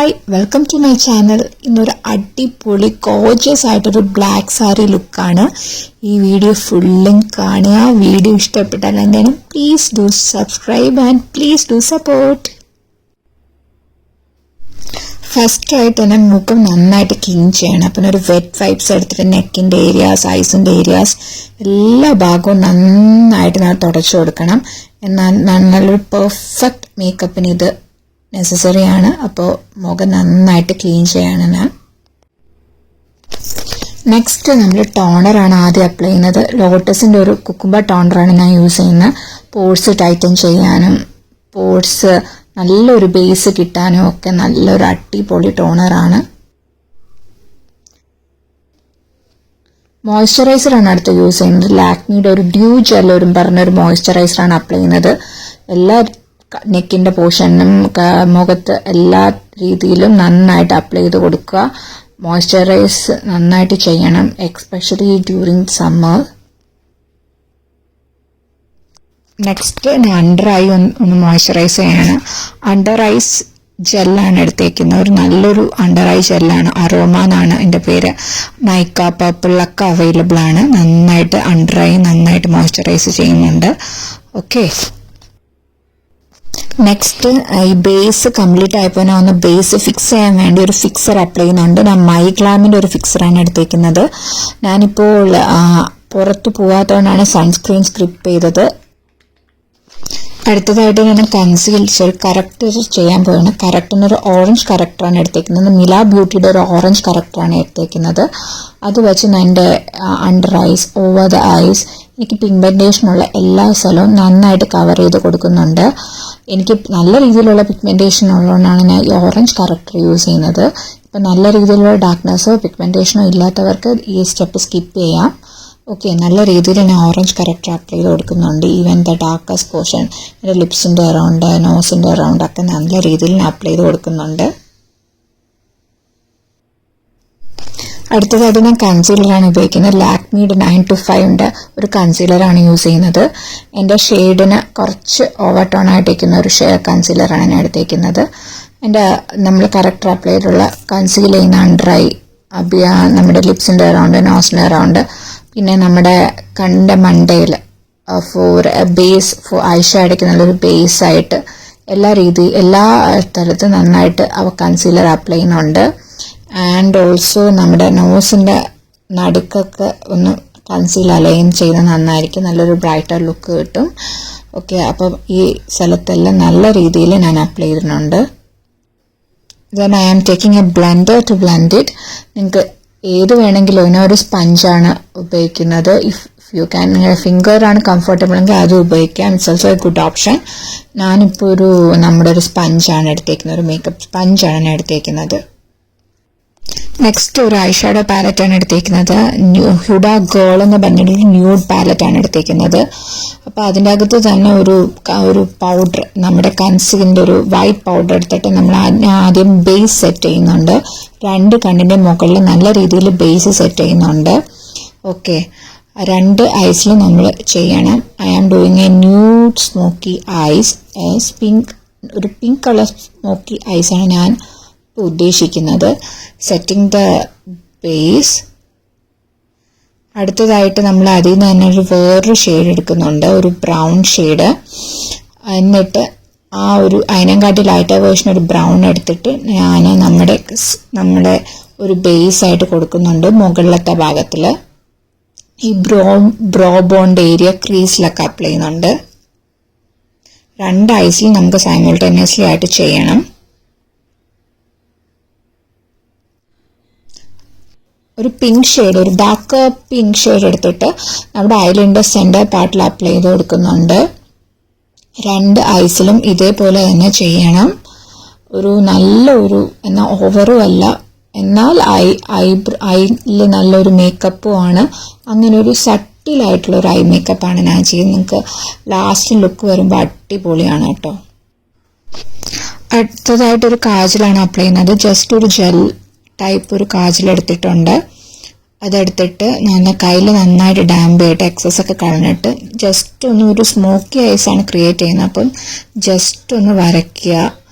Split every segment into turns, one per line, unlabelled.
Hi, welcome to my channel. ഇന്നൊരു അടിപൊളി gorgeous ആയിട്ടൊരു ബ്ലാക്ക് സാരി ലുക്കാണ്. ഈ വീഡിയോ ഫുള്ളും കാണുക. വീഡിയോ ഇഷ്ടപ്പെട്ടാൽ എന്താണ് please do subscribe and please do support. ഫസ്റ്റായിട്ട് തന്നെ മുഖം നന്നായിട്ട് ക്ലീൻ ചെയ്യണം. അപ്പം ഒരു വെറ്റ് വൈപ്സ് എടുത്തിട്ട് നെക്കിൻ്റെ ഏരിയാസ്, ഐസിൻ്റെ ഏരിയാസ് എല്ലാ ഭാഗവും നന്നായിട്ട് തുടച്ചു കൊടുക്കണം. എന്നാൽ നല്ലൊരു പെർഫെക്റ്റ് മേക്കപ്പിന് ഇത് നെസസറി ആണ്. അപ്പോൾ മുഖം നന്നായിട്ട് ക്ലീൻ ചെയ്യണം ഞാൻ. നെക്സ്റ്റ് നമ്മൾ ടോണറാണ് ആദ്യം അപ്ലൈ ചെയ്യുന്നത്. ലോട്ടസിൻ്റെ ഒരു കുക്കുംബർ ടോണറാണ് ഞാൻ യൂസ് ചെയ്യുന്നത്. പോർസ് ടൈറ്റൻ ചെയ്യാനും പോർസ് നല്ലൊരു ബേസ് കിട്ടാനും ഒക്കെ നല്ലൊരു അടിപൊളി ടോണറാണ്. മോയ്സ്ചറൈസറാണ് അടുത്ത് യൂസ് ചെയ്യുന്നത്. ലാക്മിയുടെ ഒരു ഡ്യൂ ജെൽ ഒരു പറഞ്ഞൊരു മോയ്സ്ചറൈസറാണ് അപ്ലൈ ചെയ്യുന്നത്. എല്ലാ നെക്കിൻ്റെ പോർഷനും മുഖത്ത് എല്ലാ രീതിയിലും നന്നായിട്ട് അപ്ലൈ ചെയ്ത് കൊടുക്കുക. മോയ്സ്ചറൈസ് നന്നായിട്ട് ചെയ്യണം, especially during summer. Next under eye ഒന്ന് മോയ്സ്ചറൈസ് ചെയ്യണം. അണ്ടർ ഐസ് ജെല്ലാണ് എടുത്തേക്കുന്നത്. ഒരു നല്ലൊരു അണ്ടർ ഐ ജെല്ലാണ്. അറോമ എന്നാണ് എൻ്റെ പേര്. നൈക്ക, പർപ്പിളൊക്കെ അവൈലബിൾ ആണ്. നന്നായിട്ട് അണ്ടർ ഐ നന്നായിട്ട് മോയ്സ്ചറൈസ് ചെയ്യുന്നുണ്ട്. ഓക്കെ, നെക്സ്റ്റ് ഈ ബേസ് കംപ്ലീറ്റ് ആയപ്പോൾ ഞാൻ ഒന്ന് ബേസ് ഫിക്സ് ചെയ്യാൻ വേണ്ടി ഒരു ഫിക്സർ അപ്ലൈ ചെയ്യുന്നുണ്ട്. ഞാൻ മൈഗ്ലാമിൻ്റെ ഒരു ഫിക്സറാണ് എടുത്തേക്കുന്നത്. ഞാനിപ്പോൾ പുറത്ത് പോകാത്തതുകൊണ്ടാണ് സൺസ്ക്രീൻ സ്ക്രിപ്പ് ചെയ്തത്. അടുത്തതായിട്ട് ഞാൻ കൺസീലർ കറക്റ്റർ ചെയ്യാൻ പോവാണ്. കറക്റ്ററിനൊരു ഓറഞ്ച് കറക്റ്ററാണ് എടുത്തേക്കുന്നത്. മില ബ്യൂട്ടിയുടെ ഒരു ഓറഞ്ച് കറക്റ്ററാണ് എടുത്തേക്കുന്നത്. അത് വെച്ച് ഞാൻ എൻ്റെ under eyes, over the eyes, എനിക്ക് പിഗ്മെൻറ്റേഷനുള്ള എല്ലാ സ്ഥലവും നന്നായിട്ട് കവർ ചെയ്ത് കൊടുക്കുന്നുണ്ട്. എനിക്ക് നല്ല രീതിയിലുള്ള പിഗ്മെൻറ്റേഷൻ ഉള്ളതുകൊണ്ടാണ് ഞാൻ ഈ ഓറഞ്ച് കറക്റ്റർ യൂസ് ചെയ്യുന്നത്. ഇപ്പം നല്ല രീതിയിലുള്ള ഡാർക്ക്നെസ്സോ പിഗ്മെൻറ്റേഷനോ ഇല്ലാത്തവർക്ക് ഈ സ്റ്റെപ്പ് സ്കിപ്പ് ചെയ്യാം. ഓക്കെ, നല്ല രീതിയിൽ ഞാൻ ഓറഞ്ച് കറക്റ്റർ അപ്ലൈ ചെയ്ത് കൊടുക്കുന്നുണ്ട്. ഈവൻ ദ ഡാർക്കസ്റ്റ് പോർഷൻ, എൻ്റെ ലിപ്സിൻ്റെ അറൗണ്ട്, നോസിൻ്റെ അറൗണ്ട് ഒക്കെ നല്ല രീതിയിൽ ഞാൻ അപ്ലൈ ചെയ്ത് കൊടുക്കുന്നുണ്ട്. അടുത്തതായിട്ട് ഞാൻ കൺസീലറാണ് ഉപയോഗിക്കുന്നത്. ലാക്മിയുടെ 925 ഒരു കൺസീലറാണ് യൂസ് ചെയ്യുന്നത്. എൻ്റെ ഷെയ്ഡിന് കുറച്ച് ഓവർ ടോൺ ആയിട്ടിരിക്കുന്ന ഒരു കൺസീലറാണ് ഞാൻ എടുത്തേക്കുന്നത്. എൻ്റെ നമ്മൾ കറക്റ്റർ അപ്ലൈ ചെയ്തിട്ടുള്ള കൺസീൽ ചെയ്യുന്ന അണ്ടർ ഐ, നമ്മുടെ ലിപ്സിൻ്റെ അറൗണ്ട്, നോസിൻ്റെ അറൗണ്ട്, പിന്നെ നമ്മുടെ കണ്ണിൻ്റെ മണ്ടയിൽ ഫോർ ബേസ്, ഫോർ ഐ ഷാഡോയ്ക്ക് നല്ലൊരു ബേസായിട്ട് എല്ലാ സ്ഥലത്തും നന്നായിട്ട് കൺസീലർ അപ്ലൈ ചെയ്യുന്നുണ്ട്. ആൻഡ് ഓൾസോ നമ്മുടെ നോസിൻ്റെ നടുക്കൊക്കെ ഒന്ന് കൺസീൽ അലൈൻ ചെയ്യുന്നത് നന്നായിരിക്കും. നല്ലൊരു ബ്രൈറ്റർ ലുക്ക് കിട്ടും. ഓക്കെ, അപ്പം ഈ സ്ഥലത്തെല്ലാം നല്ല രീതിയിൽ ഞാൻ അപ്ലൈ ചെയ്തിട്ടുണ്ട്. Then I am taking a blender to blend it. നിങ്ങൾക്ക് ഏത് വേണമെങ്കിലും ഒരു സ്പഞ്ചാണ് ഉപയോഗിക്കുന്നത്. ഇഫ് യു ക്യാൻ, നിങ്ങളുടെ ഫിംഗറാണ് കംഫർട്ടബിൾ എങ്കിൽ അത് ഉപയോഗിക്കാം. It's also A good option. ഞാനിപ്പോൾ നമ്മുടെ ഒരു സ്പഞ്ചാണ് എടുത്തേക്കുന്നത്. ഒരു മേക്കപ്പ് സ്പഞ്ചാണ് ഞാൻ എടുത്തേക്കുന്നത്. നെക്സ്റ്റ് ഒരു ഐ ഷാഡോ പാലറ്റാണ് എടുത്തേക്കുന്നത്. ഹ്യൂഡ ഗേൾ എന്ന് പറഞ്ഞിട്ടൊരു ന്യൂഡ് പാലറ്റാണ് എടുത്തേക്കുന്നത്. അപ്പോൾ അതിൻ്റെ അകത്ത് തന്നെ ഒരു പൗഡർ, നമ്മുടെ കൺസീലിൻ്റെ ഒരു വൈറ്റ് പൗഡർ എടുത്തിട്ട് നമ്മൾ ആദ്യം ബേസ് സെറ്റ് ചെയ്യുന്നുണ്ട്. രണ്ട് കണ്ണിൻ്റെ മുകളിൽ നല്ല രീതിയിൽ ബേസ് സെറ്റ് ചെയ്യുന്നുണ്ട്. ഓക്കെ, രണ്ട് ഐസിലും നമ്മൾ ചെയ്യണം. I am doing a nude smoky eyes. ഒരു പിങ്ക് കളർ സ്മോക്കി ഐസാണ് ഞാൻ ഉദ്ദേശിക്കുന്നത്. Setting the base. അടുത്തതായിട്ട് നമ്മൾ അതിൽ നിന്ന് തന്നെ വേറൊരു ഷെയ്ഡ് എടുക്കുന്നുണ്ട്, ഒരു ബ്രൗൺ ഷെയ്ഡ്. എന്നിട്ട് അതിനെക്കാട്ടി ലൈറ്റർ വേർഷൻ ഒരു ബ്രൗൺ എടുത്തിട്ട് ഞാൻ നമ്മുടെ ഒരു ബേസ് ആയിട്ട് കൊടുക്കുന്നുണ്ട് മുകളിലത്തെ ഭാഗത്തിൽ. ഈ ബ്രോ ബോണ്ട് ഏരിയ ക്രീസിലൊക്കെ അപ്ലൈ ചെയ്യുന്നുണ്ട്. രണ്ട് ഐസിൽ നമുക്ക് സൈമൾട്ടേനിയസ്ലി ആയിട്ട് ചെയ്യണം. ഒരു പിങ്ക് ഷെയ്ഡ്, ഒരു ഡാർക്ക് പിങ്ക് ഷെയ്ഡ് എടുത്തിട്ട് നമ്മുടെ ഐലിൻ്റെ സെൻറ്റർ പാർട്ടിൽ അപ്ലൈ ചെയ്ത് കൊടുക്കുന്നുണ്ട്. രണ്ട് ഐസിലും ഇതേപോലെ തന്നെ ചെയ്യണം. എന്നാൽ ഓവറും അല്ല, എന്നാൽ ഐയിൽ നല്ലൊരു മേക്കപ്പും ആണ്. അങ്ങനെ ഒരു സട്ടിലായിട്ടുള്ളൊരു ഐ മേക്കപ്പാണ് ഞാൻ ചെയ്യുന്നത്. നിങ്ങൾക്ക് ലാസ്റ്റ് ലുക്ക് വരുമ്പോൾ അടിപൊളിയാണ് കേട്ടോ. അടുത്തതായിട്ടൊരു കാജലാണ് അപ്ലൈ ചെയ്യുന്നത്. ജസ്റ്റ് ഒരു ജെൽ ടൈപ്പ് ഒരു കാജൽ എടുത്തിട്ടുണ്ട്. അതെടുത്തിട്ട് ഞാൻ കയ്യിൽ നന്നായിട്ട് ഡാമ്പ് ചെയ്തിട്ട് എക്സസ് ഒക്കെ കളഞ്ഞിട്ട് ജസ്റ്റ് ഒരു സ്മോക്കി ഐസാണ് ക്രിയേറ്റ് ചെയ്യുന്നത്. അപ്പം ജസ്റ്റ് ഒന്ന് വരയ്ക്കുക.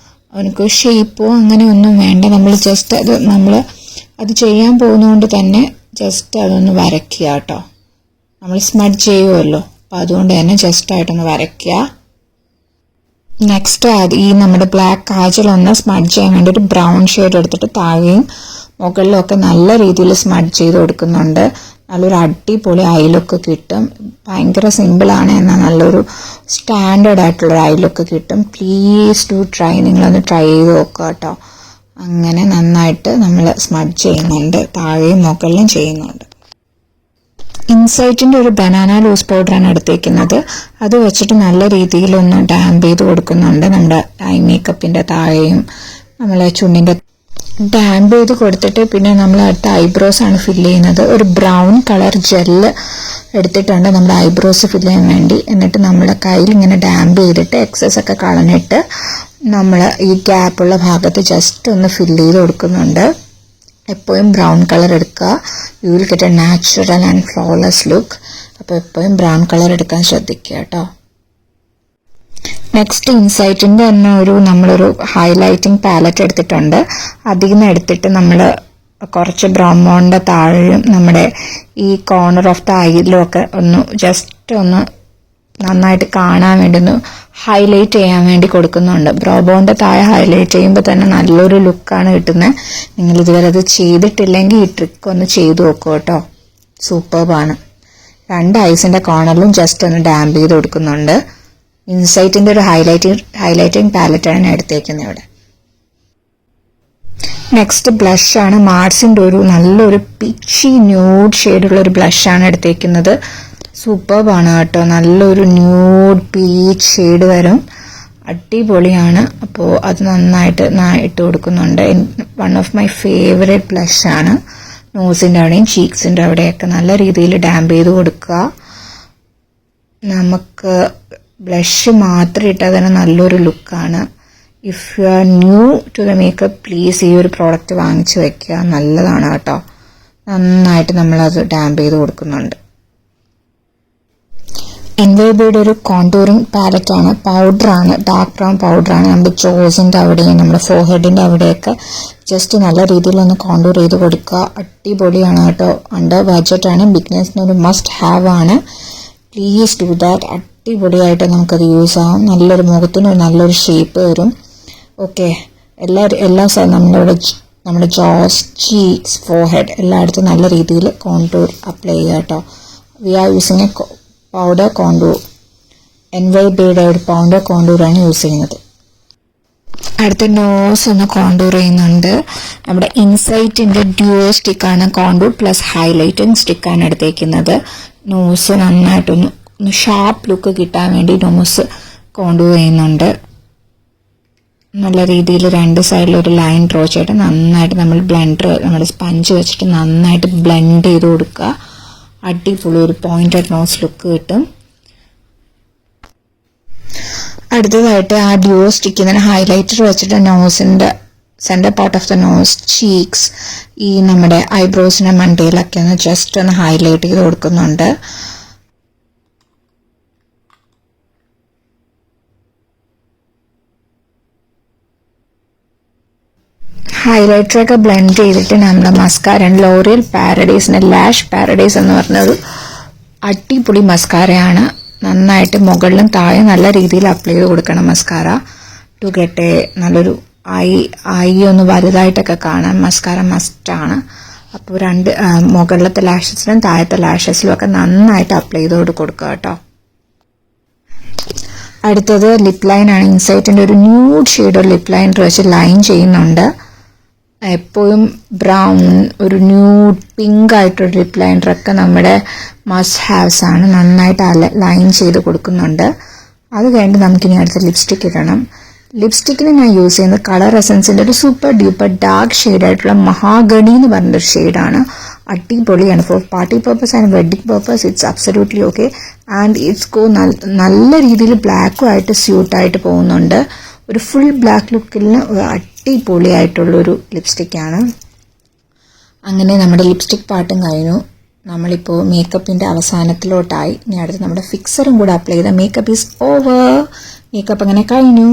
അവനക്ക് ഷേപ്പോ അങ്ങനെ ഒന്നും വേണ്ട. നമ്മൾ ജസ്റ്റ് അത് ചെയ്യാൻ പോകുന്നതുകൊണ്ട് തന്നെ ജസ്റ്റ് അതൊന്ന് വരയ്ക്കുക കേട്ടോ. നമ്മൾ സ്മഡ് ചെയ്യുമല്ലോ, അപ്പോൾ അതുകൊണ്ട് തന്നെ ജസ്റ്റായിട്ടൊന്ന് വരയ്ക്കുക. നെക്സ്റ്റ് ഈ നമ്മുടെ ബ്ലാക്ക് കാജലൊന്ന് സ്മഡ് ചെയ്യാൻ വേണ്ടി ഒരു ബ്രൗൺ ഷെയ്ഡ് എടുത്തിട്ട് താഴെയും മുകളിലും ഒക്കെ നല്ല രീതിയിൽ സ്മഡ് ചെയ്ത് കൊടുക്കുന്നുണ്ട്. നല്ലൊരു അടിപൊളി ഐ ലുക്ക് കിട്ടും. ഭയങ്കര സിമ്പിളാണ്, എന്നാൽ നല്ലൊരു സ്റ്റാൻഡേർഡ് ആയിട്ടുള്ളൊരു ഐ ലുക്ക് കിട്ടും. പ്ലീസ് ടു ട്രൈ, നിങ്ങളൊന്ന് ട്രൈ ചെയ്ത് നോക്കുക കേട്ടോ. അങ്ങനെ നന്നായിട്ട് നമ്മൾ സ്മഡ് ചെയ്യുന്നുണ്ട്, താഴെയും മുകളിലും ചെയ്യുന്നുണ്ട്. ഇൻസൈറ്റിൻ്റെ ഒരു ബനാന ലൂസ് പൗഡറാണ് എടുത്തേക്കുന്നത്. അത് വെച്ചിട്ട് നല്ല രീതിയിലൊന്ന് ഡാമ്പ് ചെയ്ത് കൊടുക്കുന്നുണ്ട്. നമ്മുടെ ഐ മേക്കപ്പിൻ്റെ താഴെയും നമ്മളെ ചുണ്ടിൻ്റെ ഡാമ്പ് ചെയ്ത് കൊടുത്തിട്ട് പിന്നെ നമ്മൾ അടുത്ത ഐബ്രോസ് ആണ് ഫില്ല് ചെയ്യുന്നത്. ഒരു ബ്രൗൺ കളർ ജെല്ല് എടുത്തിട്ടുണ്ട് നമ്മുടെ ഐബ്രോസ് ഫില്ല് ചെയ്യാൻ വേണ്ടി. എന്നിട്ട് നമ്മുടെ കയ്യിൽ ഇങ്ങനെ ഡാമ്പ് ചെയ്തിട്ട് എക്സസ് ഒക്കെ കളഞ്ഞിട്ട് നമ്മൾ ഈ ഗ്യാപ്പുള്ള ഭാഗത്ത് ജസ്റ്റ് ഒന്ന് ഫില്ല് ചെയ്ത് കൊടുക്കുന്നുണ്ട്. എപ്പോഴും ബ്രൗൺ കളർ എടുക്കുക. You will get A natural and flawless look. അപ്പോൾ എപ്പോഴും ബ്രൗൺ കളർ എടുക്കാൻ ശ്രദ്ധിക്കുക കേട്ടോ. നെക്സ്റ്റ് ഇൻസൈറ്റിൻ്റെ തന്നെ നമ്മളൊരു ഹൈലൈറ്റിംഗ് പാലറ്റ് എടുത്തിട്ടുണ്ട്. അതിൽ നിന്ന് എടുത്തിട്ട് നമ്മൾ കുറച്ച് ബ്രൗൺ ബോണിൻ്റെ താഴെയും നമ്മുടെ ഈ കോർണർ ഓഫ് ദ ഐയിലും ഒക്കെ ജസ്റ്റ് ഒന്ന് നന്നായിട്ട് കാണാൻ വേണ്ടി ഒന്ന് ഹൈലൈറ്റ് ചെയ്യാൻ വേണ്ടി കൊടുക്കുന്നുണ്ട്. ബ്രോ ബോണിൻ്റെ താഴെ ഹൈലൈറ്റ് ചെയ്യുമ്പോൾ തന്നെ നല്ലൊരു ലുക്കാണ് കിട്ടുന്നത്. നിങ്ങൾ ഇതുവരെ അത് ചെയ്തിട്ടില്ലെങ്കിൽ ഈ ട്രിക്ക് ഒന്ന് ചെയ്തു നോക്കൂ കേട്ടോ, സൂപ്പർബാണ്. 2 ഐസിൻ്റെ കോർണറിലും ജസ്റ്റ് ഒന്ന് ഡാമ്പ് ചെയ്ത് കൊടുക്കുന്നുണ്ട്. ഇൻസൈറ്റിൻ്റെ ഒരു ഹൈലൈറ്റിംഗ് പാലറ്റാണ് എടുത്തേക്കുന്നത് ഇവിടെ. നെക്സ്റ്റ് ബ്ലഷാണ്. മാർസിൻ്റെ നല്ലൊരു പിച്ചി ന്യൂഡ് ഷെയ്ഡുള്ളൊരു ബ്ലഷാണ് എടുത്തേക്കുന്നത്. സൂപ്പർബാണ് കേട്ടോ, നല്ലൊരു ന്യൂഡ് പീച്ച് ഷെയ്ഡ് വരും, അടിപൊളിയാണ്. അപ്പോൾ അത് നന്നായിട്ട് ഇട്ട് കൊടുക്കുന്നുണ്ട്. വൺ ഓഫ് മൈ ഫേവറേറ്റ് ബ്ലഷാണ്. നോസിൻ്റെ അവിടെയും ചീക്സിൻ്റെ അവിടെയൊക്കെ നല്ല രീതിയിൽ ഡാമ്പ് ചെയ്ത് കൊടുക്കുക. നമുക്ക് ബ്ലഷ് മാത്രം ഇട്ടാൽ തന്നെ നല്ലൊരു ലുക്കാണ്. If you are new to the makeup please ഈ ഒരു പ്രോഡക്റ്റ് വാങ്ങിച്ചു വെക്കുക, നല്ലതാണ് കേട്ടോ. നന്നായിട്ട് നമ്മളത് ഡാമ്പ് ചെയ്ത് കൊടുക്കുന്നുണ്ട്. എൻവൈബിയുടെ ഒരു കോണ്ടൂറിങ് പാലറ്റാണ്, പൗഡറാണ്, ഡാർക്ക് ബ്രൗൺ പൗഡറാണ്. നമ്മുടെ ചോസിൻ്റെ അവിടെയും നമ്മുടെ ഫോർഹെഡിൻ്റെ അവിടെയൊക്കെ ജസ്റ്റ് നല്ല രീതിയിലൊന്ന് കോണ്ടൂർ ചെയ്ത് കൊടുക്കുക. അടിപൊളിയാണ് കേട്ടോ. അണ്ടർ ബഡ്ജറ്റാണ്, ബിഗ്നേഴ്സിന് ഒരു മസ്റ്റ് ഹാവ് ആണ്. Please do that. അടിപൊളിയായിട്ട് നമുക്കത് യൂസ് ആവും. നല്ലൊരു മുഖത്തിന് നല്ലൊരു ഷേപ്പ് വരും. ഓക്കെ, എല്ലാ നമ്മുടെ ജോസ്, ചീക്സ്, ഫോർഹെഡ് എല്ലായിടത്തും നല്ല രീതിയിൽ കോണ്ടൂർ അപ്ലൈ ചെയ്യുക കേട്ടോ. We are using a powder contour. എൻവൈബിയുടെ ഒരു പൗഡർ കോണ്ടൂറാണ് യൂസ് ചെയ്യുന്നത്. അടുത്ത നോസ് ഒന്ന് കോണ്ടൂർ ചെയ്യുന്നുണ്ട്. നമ്മുടെ ഇൻസൈറ്റിൻ്റെ ഡ്യൂയോ സ്റ്റിക്കാണ് കോണ്ടൂർ പ്ലസ് ഹൈലൈറ്റിംഗ് സ്റ്റിക്കാണ് എടുത്തേക്കുന്നത്. നോസ് നന്നായിട്ടൊന്ന് ഷാർപ്പ് ലുക്ക് കിട്ടാൻ വേണ്ടി നോസ് കോണ്ടൂർ ചെയ്യുന്നുണ്ട്. നല്ല രീതിയിൽ 2 സൈഡിൽ ഒരു ലൈൻ ഡ്രോ ചെയ്തിട്ട് നന്നായിട്ട് നമ്മുടെ സ്പഞ്ച് വെച്ചിട്ട് നന്നായിട്ട് ബ്ലെൻഡ് ചെയ്ത് കൊടുക്കുക. അടിപൊളി ഒരു പോയിന്റഡ് നോസ് ലുക്ക് കിട്ടും. അടുത്തതായിട്ട് ആ ഡ്യൂയോ സ്റ്റിക്കിന് ഹൈലൈറ്റർ വെച്ചിട്ട് നോസിൻ്റെ centre part of the nose, cheeks, ഈ നമ്മുടെ ഐബ്രോസിൻ്റെ മണ്ടയിലൊക്കെ ഒന്ന് ജസ്റ്റ് ഒന്ന് ഹൈലൈറ്റ് ചെയ്ത് കൊടുക്കുന്നുണ്ട്. ഹൈലൈറ്ററൊക്കെ ബ്ലെൻഡ് ചെയ്തിട്ട് നമ്മുടെ മസ്കാര ലോറിയൽ പാരഡൈസിൻ്റെ ലാഷ് പാരഡൈസ് എന്ന് പറഞ്ഞൊരു അടിപൊളി മസ്കാരയാണ്. നന്നായിട്ട് മുകളിലും താഴെ നല്ല രീതിയിൽ അപ്ലൈ ചെയ്ത് കൊടുക്കണം മസ്കാര ടു ഗെറ്റ് നല്ലൊരു ഐ ഒന്ന് വലുതായിട്ടൊക്കെ കാണാൻ മസ്കാര മസ്റ്റാണ്. അപ്പോൾ മുകളിലത്തെ ലാഷസിലും താഴത്തെ ലാഷസിലും ഒക്കെ നന്നായിട്ട് അപ്ലൈ ചെയ്ത് കൊടുക്കുക കേട്ടോ. അടുത്തത് ലിപ് ലൈനാണ്. ഇൻസൈറ്റിൻ്റെ ഒരു ന്യൂഡ് ഷെയ്ഡ് ഒരു ലിപ് ലൈനർ വെച്ച് ലൈൻ ചെയ്യുന്നുണ്ട്. എപ്പോഴും ബ്രൗൺ ഒരു ന്യൂഡ് പിങ്ക് ആയിട്ടൊരു ലിപ് ലൈനറൊക്കെ നമ്മുടെ മസ്റ്റ് ഹാവ്സ് ആണ്. നന്നായിട്ട് ലൈൻ ചെയ്ത് കൊടുക്കുന്നുണ്ട്. അത് കഴിഞ്ഞ് നമുക്കിനി അടുത്ത ലിപ്സ്റ്റിക്ക് ഇടണം. ലിപ്സ്റ്റിക്കിന് ഞാൻ യൂസ് ചെയ്യുന്നത് കളർ എസൻസിൻ്റെ ഒരു സൂപ്പർ ഡ്യൂപ്പർ ഡാർക്ക് ഷെയ്ഡായിട്ടുള്ള മഹാഗണി എന്ന് പറഞ്ഞൊരു ഷെയ്ഡാണ്. അടിപൊളിയാണ്. For party purpose and wedding purpose it's absolutely okay. And it's നല്ല രീതിയിൽ ബ്ലാക്കും ആയിട്ട് സ്യൂട്ടായിട്ട് പോകുന്നുണ്ട്. ഒരു ഫുൾ ബ്ലാക്ക് ലുക്കിന് അടിപൊളിയായിട്ടുള്ളൊരു ലിപ്സ്റ്റിക്കാണ്. അങ്ങനെ നമ്മുടെ ലിപ്സ്റ്റിക് പാർട്ടും കഴിഞ്ഞു. നമ്മളിപ്പോൾ മേക്കപ്പിൻ്റെ അവസാനത്തിലോട്ടായി. ഇനി അടുത്ത് നമ്മുടെ ഫിക്സറും കൂടെ അപ്ലൈ ചെയ്ത മേക്കപ്പ് ഈസ് ഓവർ. മേക്കപ്പ് അങ്ങനെ കഴിഞ്ഞു.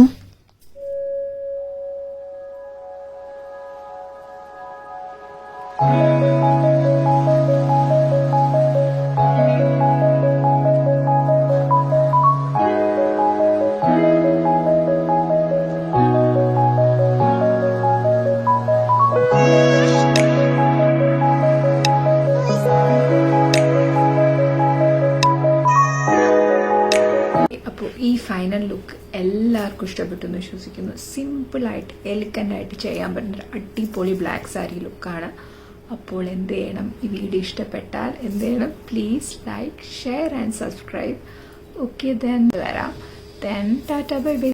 എല്ലാവർക്കും ഇഷ്ടപ്പെട്ടു എന്ന് വിശ്വസിക്കുന്നു. സിമ്പിളായിട്ട് എലിഗൻ്റായിട്ട് ചെയ്യാൻ പറ്റുന്ന ഒരു അടിപൊളി ബ്ലാക്ക് സാരി ലുക്കാണ്. അപ്പോൾ എന്ത് ചെയ്യണം, ഈ വീഡിയോ ഇഷ്ടപ്പെട്ടാൽ എന്ത് ചെയ്യണം, please like, share and subscribe. Okay, then വരാം. Then tata, bye by.